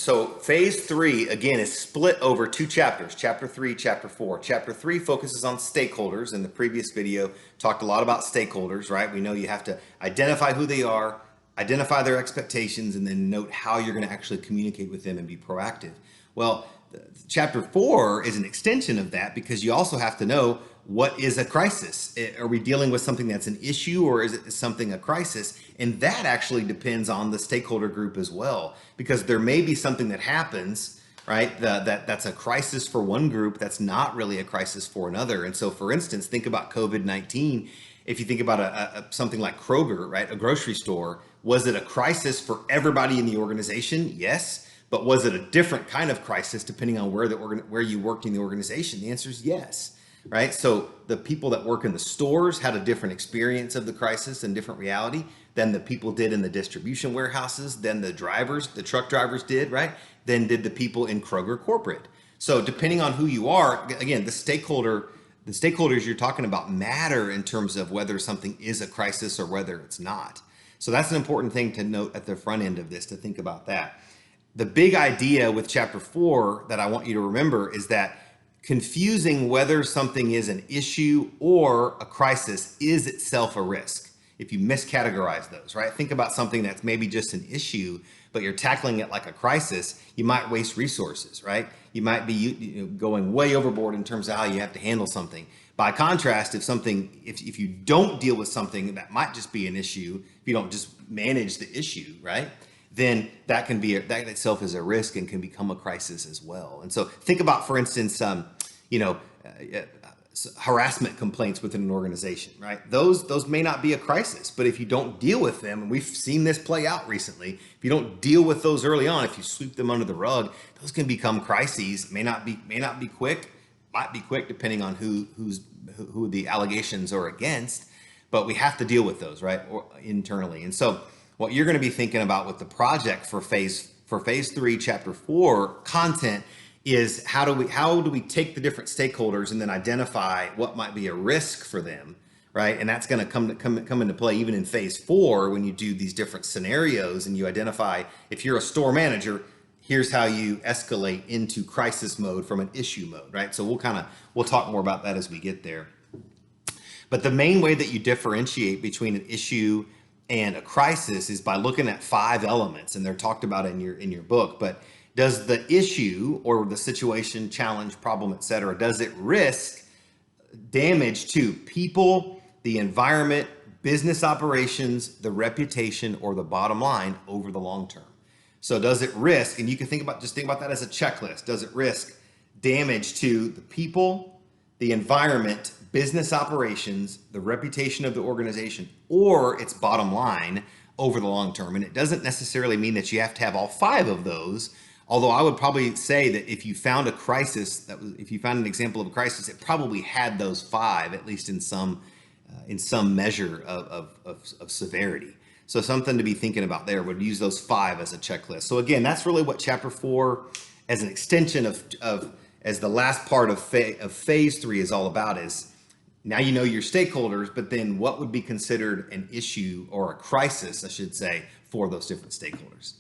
So phase three, again, is split over two chapters, chapter three, chapter four. Chapter three focuses on stakeholders. In the previous video, talked a lot about stakeholders, right? We know you have to identify who they are, identify their expectations, and then note how you're going to actually communicate with them and be proactive. Well, chapter four is an extension of that because you also have to know what is a crisis. Are we dealing with something that's an issue, or is it something a crisis? And that actually depends on the stakeholder group as well, because there may be something that happens, right? That's a crisis for one group that's not really a crisis for another. And so, for instance, think about COVID-19. If you think about something like Kroger, right, a grocery store, was it a crisis for everybody in the organization? Yes. But was it a different kind of crisis depending on where you worked in the organization? The answer is yes, right? So the people that work in the stores had a different experience of the crisis and different reality than the people did in the distribution warehouses, than the truck drivers did, right? Than did the people in Kroger corporate. So depending on who you are, again, the stakeholders you're talking about matter in terms of whether something is a crisis or whether it's not. So that's an important thing to note at the front end of this, to think about that. The big idea with chapter four that I want you to remember is that confusing whether something is an issue or a crisis is itself a risk. If you miscategorize those, right? Think about something that's maybe just an issue, but you're tackling it like a crisis, you might waste resources, right? You might be going way overboard in terms of how you have to handle something. By contrast, if you don't deal with something that might just be an issue, if you don't just manage the issue, right? Then that itself is a risk and can become a crisis as well. And so think about, for instance, harassment complaints within an organization, right? Those may not be a crisis, but if you don't deal with them, and we've seen this play out recently, if you don't deal with those early on, if you sweep them under the rug, those can become crises. May not be quick, might be quick depending on who the allegations are against, but we have to deal with those, right? Or internally. And so what you're going to be thinking about with the project for phase three, chapter four content is how do we take the different stakeholders and then identify what might be a risk for them, right? And that's going to come into play even in phase four when you do these different scenarios and you identify, if you're a store manager, here's how you escalate into crisis mode from an issue mode, right? So we'll talk more about that as we get there. But the main way that you differentiate between an issue and a crisis is by looking at 5 elements, and they're talked about in your book. But does the issue or the situation, challenge, problem, etc., does it risk damage to people, the environment, business operations, the reputation, or the bottom line over the long term? So does it risk, and you can think about that as a checklist. Does it risk damage to the people, the environment, business operations, the reputation of the organization, or its bottom line over the long term? And it doesn't necessarily mean that you have to have all 5 of those. Although I would probably say that if you found a crisis, if you found an example of a crisis, it probably had those 5, at least in some measure of severity. So something to be thinking about there. Would use those 5 as a checklist. So again, that's really what chapter 4, as an extension as the last part of phase 3 is all about. Is now you know your stakeholders, but then what would be considered an issue or a crisis, I should say, for those different stakeholders.